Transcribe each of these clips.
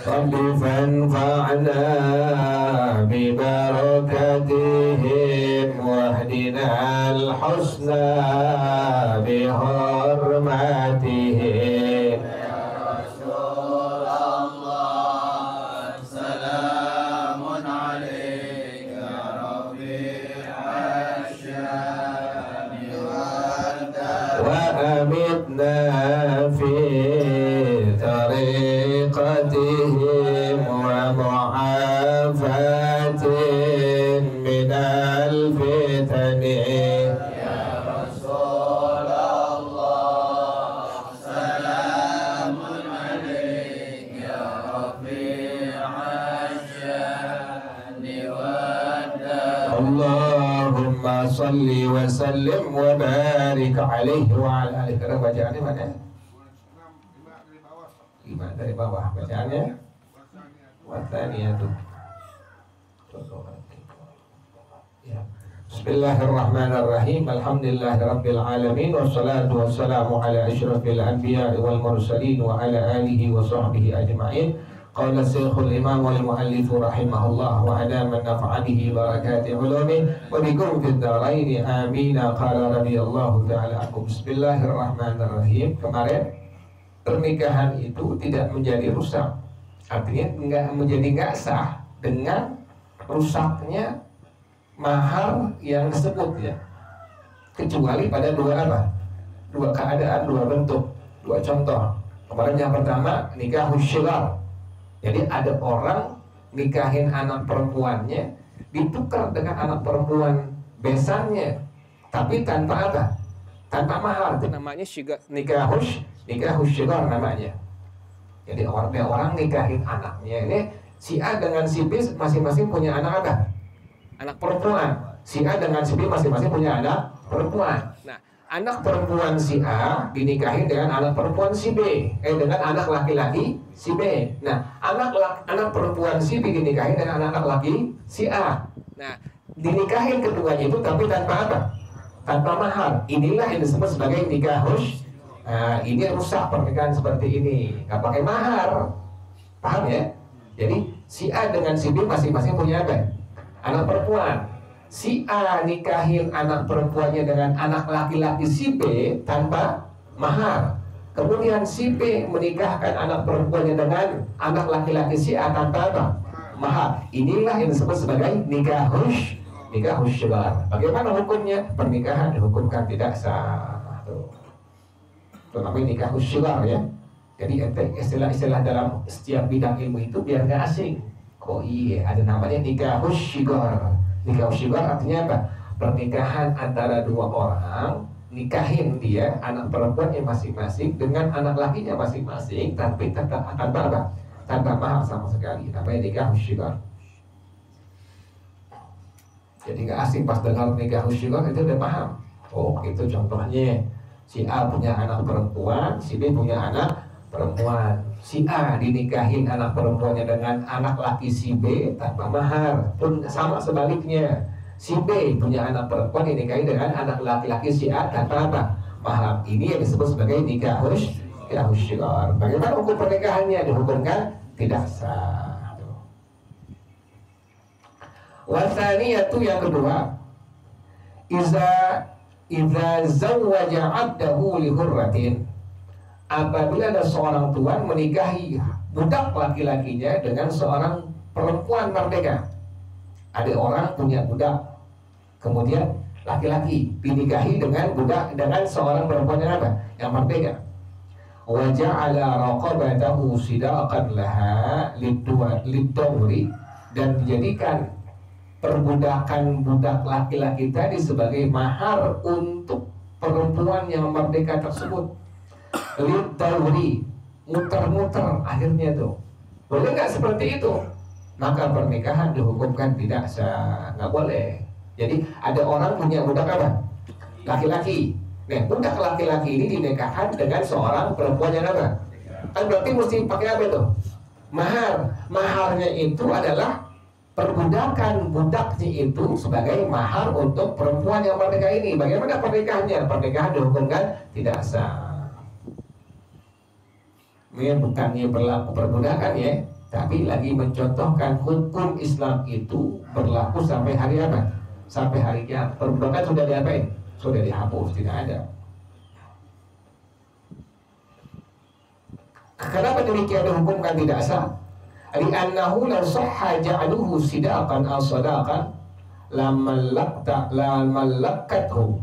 رب فانفعنا ببركتهم واهدنا الحسنى بحرمتهم. وأمتنا في طريقتهم ومعافاة من الفتن. يا رسول الله سلام عليك يا رفيع الشأن والدار. اللهم صل وسلم وبارك عليه وعلى آله. Sekarang bacaannya mana? 5 dari bawah bacaannya. Wataniyatu. Ya. Bismillahirrahmanirrahim. Alhamdulillahirabbil alamin wassalatu wassalamu ala asyrafil anbiya'i wal mursalin wa ala alihi wa sahbihi ajma'in. Qala Syekhul Imam wal Muallif rahimahullah wa ala man nafa'a bihi barakati ulumi wa bikum fid dharain amin. Qala radhiyallahu ta'ala anhu. Bismillahirrahmanirrahim. Kemarin pernikahan itu tidak menjadi rusak, artinya nggak sah dengan rusaknya mahar yang disebut, ya, kecuali pada dua keadaan, dua bentuk, dua contoh. Kemarin yang pertama nikah syighar. Jadi ada orang nikahin anak perempuannya ditukar dengan anak perempuan besannya, tapi tanpa apa? Tanpa mahar. Itu namanya nikah syighar namanya. Jadi orang nikahin anaknya ini, si A dengan si B masing-masing punya anak apa? Anak perempuan. Si A dengan si B masing-masing punya anak perempuan. Nah, anak perempuan si A dinikahin dengan anak perempuan si B, dengan anak laki-laki si B. Nah, anak perempuan si B dinikahin dengan anak laki si A. Nah, dinikahin keduanya itu tapi tanpa apa? Tanpa mahar. Inilah yang disebut sebagai nikah syighar. Nah, ini rusak pernikahan seperti ini, nggak pakai mahar. Paham ya? Jadi si A dengan si B masing-masing punya apa? Anak perempuan. Si A nikahin anak perempuannya dengan anak laki-laki si B tanpa mahar. Kemudian si B menikahkan anak perempuannya dengan anak laki-laki si A tanpa apa? Mahar. Inilah yang disebut sebagai nikah syighar. Bagaimana hukumnya? Pernikahan dihukumkan tidak sah. Itu namanya nikah syighar, ya. Jadi istilah-istilah dalam setiap bidang ilmu itu biar nggak asing. Oh iya, ada namanya nikah syighar. Nikah syighar artinya apa? Pernikahan antara dua orang, nikahin dia anak perempuannya masing-masing dengan anak lakinya masing-masing, tapi tanpa apa? Tanpa mahar sama sekali. Namanya nikah syighar. Jadi nggak asing pas dengar nikah syighar itu udah paham. Oh, itu contohnya. Si A punya anak perempuan, si B punya anak perempuan. Si A dinikahin anak perempuannya dengan anak laki si B tanpa mahar. Pun sama sebaliknya. Si B punya anak perempuan dinikahin dengan anak laki-laki si A tanpa apa? Mahar. Ini yang disebut sebagai nikah syighar. Bagaimana hukum pernikahannya? Dihukumkan tidak sah. Wasaniyatu yang kedua, Idza zawwaja 'abdahu li hurratin. Apabila ada seorang tuan menikahi budak laki-lakinya dengan seorang perempuan merdeka. Ada orang punya budak, kemudian laki-laki dinikahi dengan seorang perempuan yang apa? Yang merdeka. Wa ja'ala raqabatahu sidaqan laha lid-dawri, dan dijadikan perbudakan budak laki-laki tadi sebagai mahar untuk perempuan yang merdeka tersebut. Lid-dawri, muter-muter akhirnya tuh. Boleh nggak seperti itu? Maka pernikahan dihukumkan tidak sah, nggak boleh. Jadi ada orang punya budak apa? Laki-laki. Nah, budak laki-laki ini dinikahkan dengan seorang perempuan yang apa? Kan berarti mesti pakai apa itu? Mahar. Maharnya itu adalah perbudakan budaknya itu sebagai mahar untuk perempuan yang merdeka ini. Bagaimana pernikahannya? Pernikahan dihukumkan tidak sah. Ini bukannya berlaku perbudakan, ya, Tapi lagi mencontohkan hukum Islam itu berlaku sampai hari apa? Sampai hari kiamat. Perbudakan sudah diapain? Sudah dihapus, tidak ada. Kenapa demikian dihukumkan tidak sah? Li'annahu law sahha ja'aluhu sidaqan aw sadaqan lamallakathu.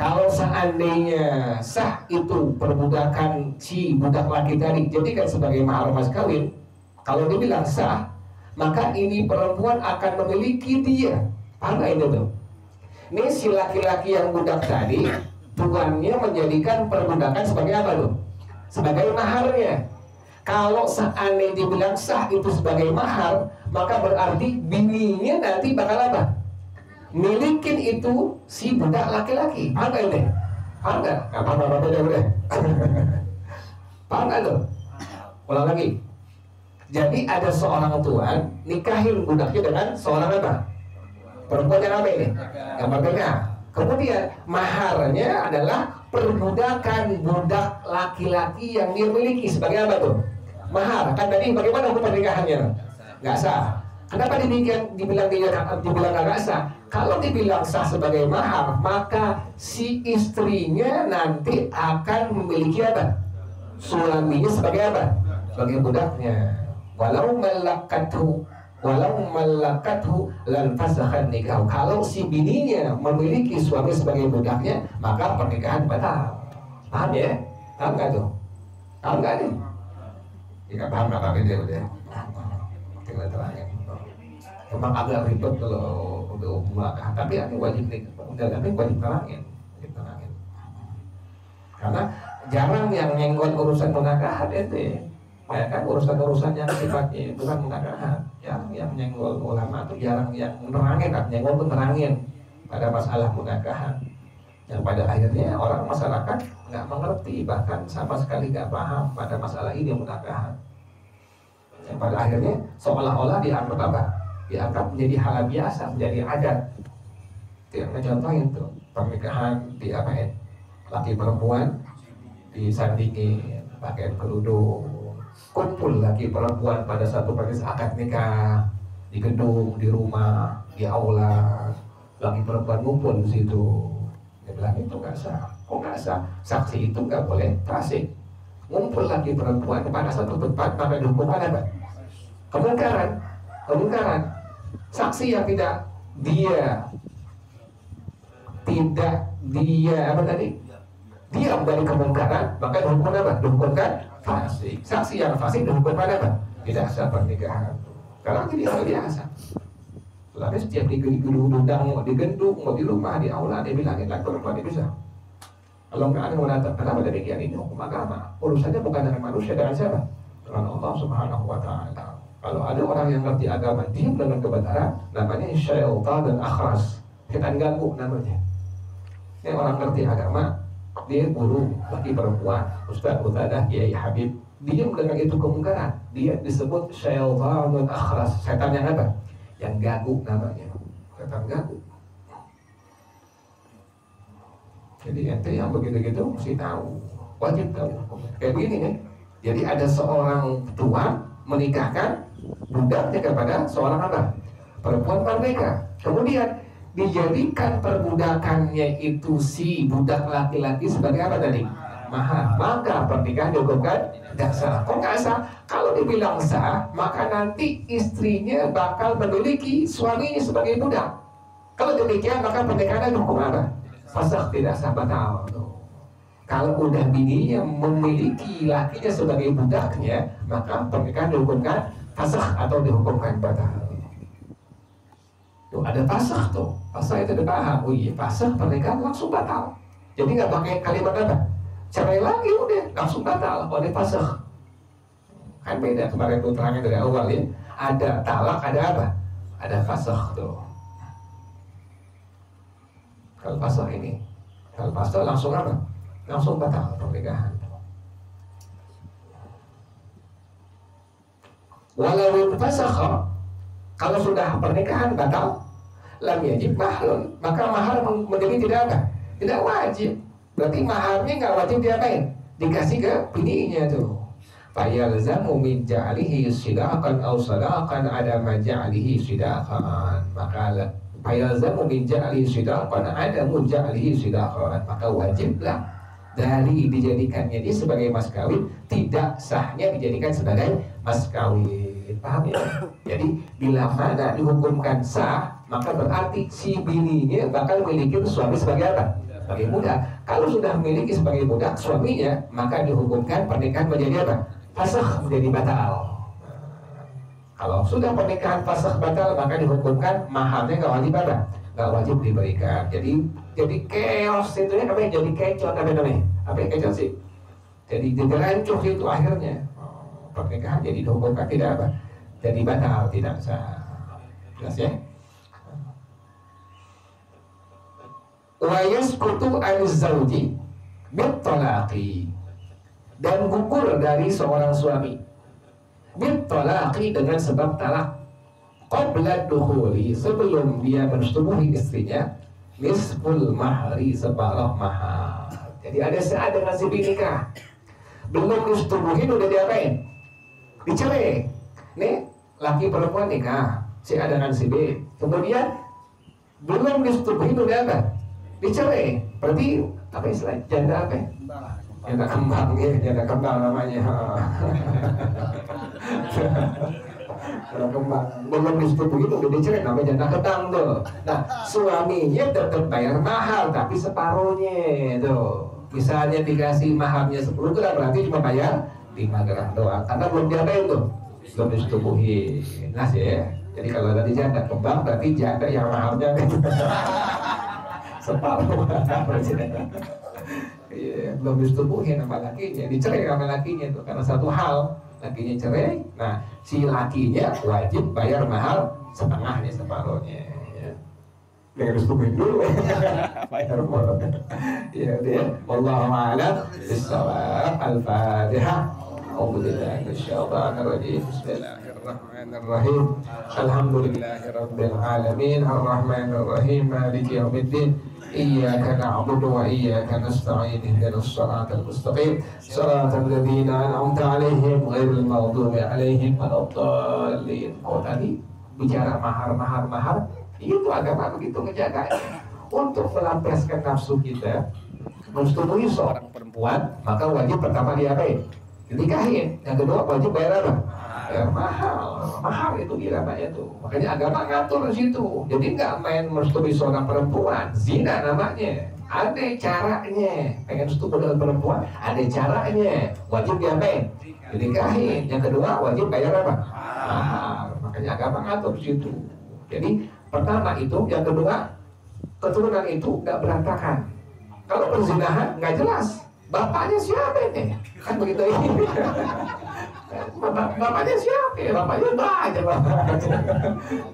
Kalau seandainya sah itu perbudakan si budak laki tadi jadikan sebagai mahar mas kawin, kalau dibilang sah, maka ini perempuan akan memiliki dia. Paham gak itu tuh? Ini si laki-laki yang budak tadi, tuannya menjadikan perbudakan sebagai apa tuh? Sebagai maharnya. Kalau seandainya dibilang sah itu sebagai mahar, maka berarti bininya nanti bakal apa? Milikin itu si budak laki-laki. Paham gak ini? Paham gak? Gak paham-paham udah. Paham gak tuh? Ulang lagi. Jadi ada seorang tuan nikahin budaknya dengan seorang apa? Perempuan yang apa ini? Yang merdeka. Kemudian maharnya adalah perbudakan budak laki-laki yang dia miliki sebagai apa tuh? Mahar. Kan tadi bagaimana hukum pernikahannya? Gak sah. Kenapa dibilang gak sah? Kalau dibilang sah sebagai mahar, maka si istrinya nanti akan memiliki apa? Suaminya sebagai apa? Sebagai budaknya. Walau malakathu lan fasakhan nikah. Kalau si bininya memiliki suami sebagai budaknya, maka pernikahan batal. Paham ya? Paham gak tuh? Paham gak nih? Jika paham gak dia udah. Tinggal terangin. Memang agak ribet kalau udah mulakah, tapi ini wajib nih, tapi wajib terangin. Karena jarang yang nyenggol urusan munakahat itu. Ya kan urusan-urusan yang sifatnya bukan munakahat, yang nyenggol ulama itu jarang yang nerangin, nyenggol itu nerangin pada masalah munakahat. Yang pada akhirnya orang masyarakat nggak mengerti, bahkan sama sekali nggak paham pada masalah ini munakahat. Yang pada akhirnya seolah-olah dianggap apa? Dianggap menjadi hal biasa, menjadi adat. Yang mencontohin tuh pernikahan diapain? Laki perempuan disandingin, pakai kerudung, kumpul laki perempuan pada satu pernikahan akad nikah di gedung, di rumah, di aula, laki perempuan ngumpul di situ. Dia bilang itu nggak sah. Kok nggak sah? Saksi itu nggak boleh fasik. Ngumpul laki perempuan pada satu tempat, maka dihukum apa? Kemungkaran. Saksi yang tidak dia apa tadi? Diam dari kemungkaran, maka dihukum apa? Dihukumkan fasik. Saksi yang fasik dihukum apa? Tidak sah pernikahan. Karena jadi hal biasa. Lalu setiap digendung, mau digendung, mau di rumah, di aula, dia bilangin laki perempuan dia bisa. Kalau nggak ada yang datang, kenapa demikian? Ini hukum agama. Urusannya bukan dengan manusia, dengan siapa? Dengan Allah Subhanahu Wa Taala. Kalau ada orang yang ngerti agama, diam dengan kebenaran, namanya syaitan dan akhras. Setan ganggu namanya. Ini orang ngerti agama, dia guru, laki perempuan, ustaz, ustazah, kiai, habib, diam dengan itu kemungkaran. Dia disebut syaitan dan akhras. Setan yang apa? Yang ganggu namanya. Setan ganggu. Jadi ente yang begitu-gitu mesti tahu, wajib tahu. Kayak begini nih. Jadi ada seorang tuan menikahkan budaknya kepada seorang apa? Perempuan merdeka. Kemudian dijadikan perbudakannya itu si budak laki-laki sebagai apa tadi? Mahar. Maka pernikahan dihukumkan tidak sah. Kok nggak sah? Kalau dibilang sah, maka nanti istrinya bakal memiliki suaminya sebagai budak. Kalau demikian, maka pernikahan dihukum apa? Fasakh, tidak sah, batal. Kalau udah bininya memiliki lakinya sebagai budaknya, maka pernikahan dihukumkan fasakh atau dihukumkan batal. Tuh ada fasakh tuh. Fasakh itu dipaham. Oh iya, fasakh pernikahan langsung batal. Jadi nggak pakai kalimat apa? Cerai lagi udah langsung batal. Oh ada fasakh. Kan beda, kemarin tuh terangnya dari awal ya. Ada talak, ada apa? Ada fasakh tuh. Kalau fasakh ini, kalau fasakh langsung apa? Langsung batal pernikahan. Walau fasakha, kalau sudah pernikahan batal, lam yajib mahrun, maka mahar menjadi tidak apa? Tidak wajib. Berarti maharnya nggak wajib diapain? Dikasih ke bininya tuh. fayalzamu min ja'lihi sidaqan aw sadaqan adama ja'lihi sidaqan. Maka fayalzamu min ja'lihi sidaqan adamu ja'lihi sidaqan. Maka wajiblah dari dijadikannya dia sebagai mas kawin, tidak sahnya dijadikan sebagai mas kawin. Paham ya? Jadi bila mana dihukumkan sah, maka berarti si bininya bakal memiliki suami sebagai apa? Sebagai budak. Kalau sudah memiliki sebagai budak suaminya, maka dihukumkan pernikahan menjadi apa? Fasakh, menjadi batal. Kalau sudah pernikahan fasakh batal, maka dihukumkan maharnya nggak wajib apa? Nggak wajib diberikan. Jadi chaos itu ya, namanya jadi kecot namanya. Apa yang kecot sih? Jadi rancuh itu akhirnya. Pernikahan jadi dihukumkan tidak apa? Jadi batal, tidak sah. Jelas ya? Wa yasqutu an-zawji bit-talaqi, dan gugur dari seorang suami bit-talaqi dengan sebab talak qabla dukhuli, sebelum dia mensetubuhi istrinya, nisful mahri, separuh mahar. Jadi ada saat dengan si nikah, belum disetubuhin udah diapain? Dicerai. Nih laki perempuan nikah, si A dengan si B, kemudian belum disetubuhin udah apa? Dicerai. Berarti apa istilah janda apa? Janda kembang ya, janda kembang namanya. Janda kembang. Belum disetubuhin udah dicerai, namanya janda kembang tuh. Nah, suaminya tetap bayar mahar tapi separuhnya tuh. Misalnya dikasih maharnya 10 gram, berarti cuma bayar 5 gram doang, karena belum diapain tuh, belum disetubuhi. Nah ya, jadi kalau tadi janda kembang, berarti janda yang maharnya separuh. Iya, belum disetubuhi sama lakinya, dicerai sama lakinya tuh, karena satu hal, lakinya cerai, nah si lakinya wajib bayar mahar setengahnya, separuhnya. Dengan disetubuhin dulu bayar mahar. Ya dia, wallahu a'lam bissawab. Al-Fatihah. A'udzubillahi minasyaitonir rajim. Bismillahirrahmanirrahim. Alhamdulillahirabbil alamin, arrahmanir rahim, maliki yaumiddin. Iyyaka na'budu wa iyyaka nasta'in, ihdinas siratal mustaqim, siratal ladzina an'amta 'alaihim ghairil maghdubi 'alaihim waladdallin. Oh tadi bicara mahar, itu agama begitu ngejaganya. Untuk melampiaskan nafsu kita, mensetubuhi seorang perempuan, maka wajib pertama diapain? Dinikahin. Yang kedua wajib bayar apa? Bayar mahar itu namanya tuh. Makanya agama ngatur di situ. Jadi nggak main mensetubuhi seorang perempuan, zina namanya. Ada caranya. Pengen setubuh dengan perempuan, ada caranya. Wajib diapain? Dinikahin. Yang kedua wajib bayar apa? Mahar. Makanya agama ngatur di situ. Jadi pertama itu, yang kedua keturunan itu nggak berantakan. Kalau perzinahan nggak jelas, bapaknya siapa ini? Kan begitu ini. Bapaknya siapa? Bapaknya banyak bapaknya.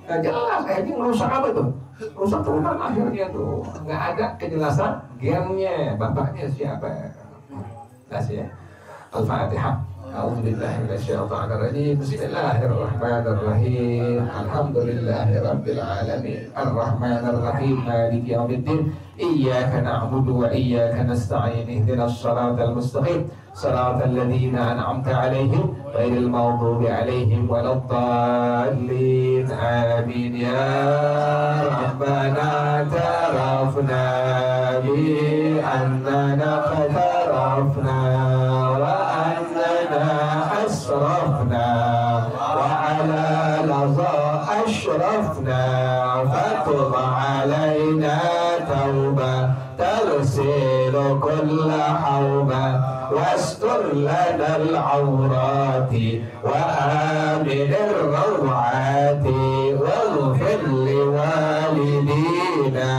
Nggak jelas, ini merusak apa tuh? Rusak turunan akhirnya tuh. Nggak ada kejelasan gennya, bapaknya siapa? Jelas ya. Al-Fatihah. A'udzubillahi minasyaitonir rajim. Bismillahirrahmanirrahim. Alhamdulillahirabbil alamin. Arrahmanir rahim. Maliki yaumiddin. Iyyaka na'budu wa iyyaka nasta'in. Ihdinas siratal mustaqim. Siratal ladzina an'amta 'alaihim ghairil maghdubi 'alaihim waladdallin. Amin ya rabbana tarafna bi annana qatarafna wa أسرفنا وعلى لظى أشرفنا فتب علينا توبة تغسل كل حوبة واستر لنا العورات وآمن الروعات واغفر لوالدينا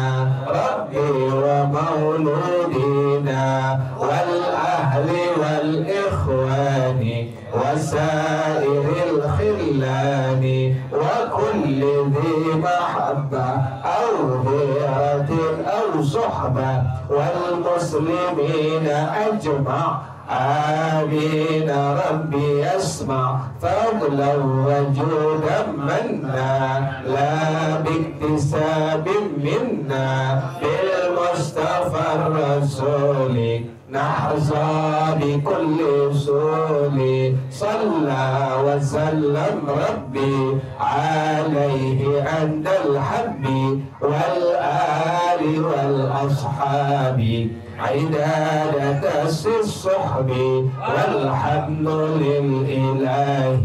ربي ومولودينا والأهل والإخوان وسائر الخلان وكل ذي محبة أو غيرة أو صحبة والمسلمين أجمع آمين ربي يسمع فضلا وجودا منا لا باكتساب منا بالمصطفى الرسول نحظى بكل سول صلى وسلم ربي عليه عند الحب والآل والأصحاب عداد دس الصحب والحمد لله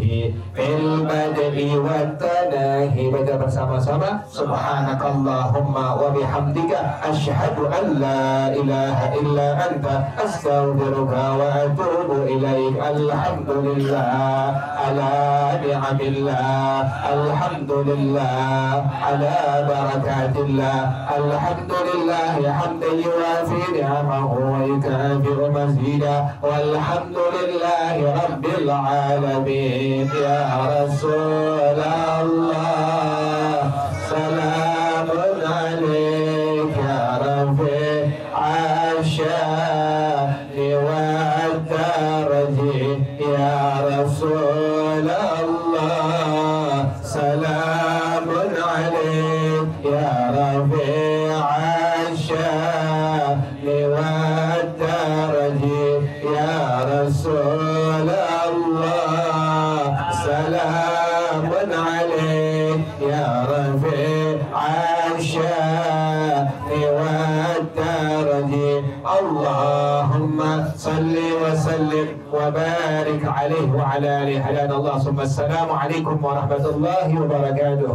في البدء والتناهي. Baca bersama-sama Subhanakallahumma wa bihamdika asyhadu an la ilaha illa anta astaghfiruka wa atubu ilaik. Alhamdulillah ala ni'amillah, alhamdulillah ala barakatillah, alhamdulillah hamdan yuwafi ni'amahu wa yukafi'u mazida, walhamdulillahi rabbil alamin. Ya Rasulullah salamun alaik ya Rafi' asyani wa daraji. Ya Rasulullah salamun alaik ya Rafi' asyani wa daraji. Ya Rasulullah salamun alaik ya Rafi' asyani wa daraji. Allahumma salli wa sallim wa barik alaihi wa ala alihi. Hadana Allah summa assalamu alaikum warahmatullahi wabarakatuh.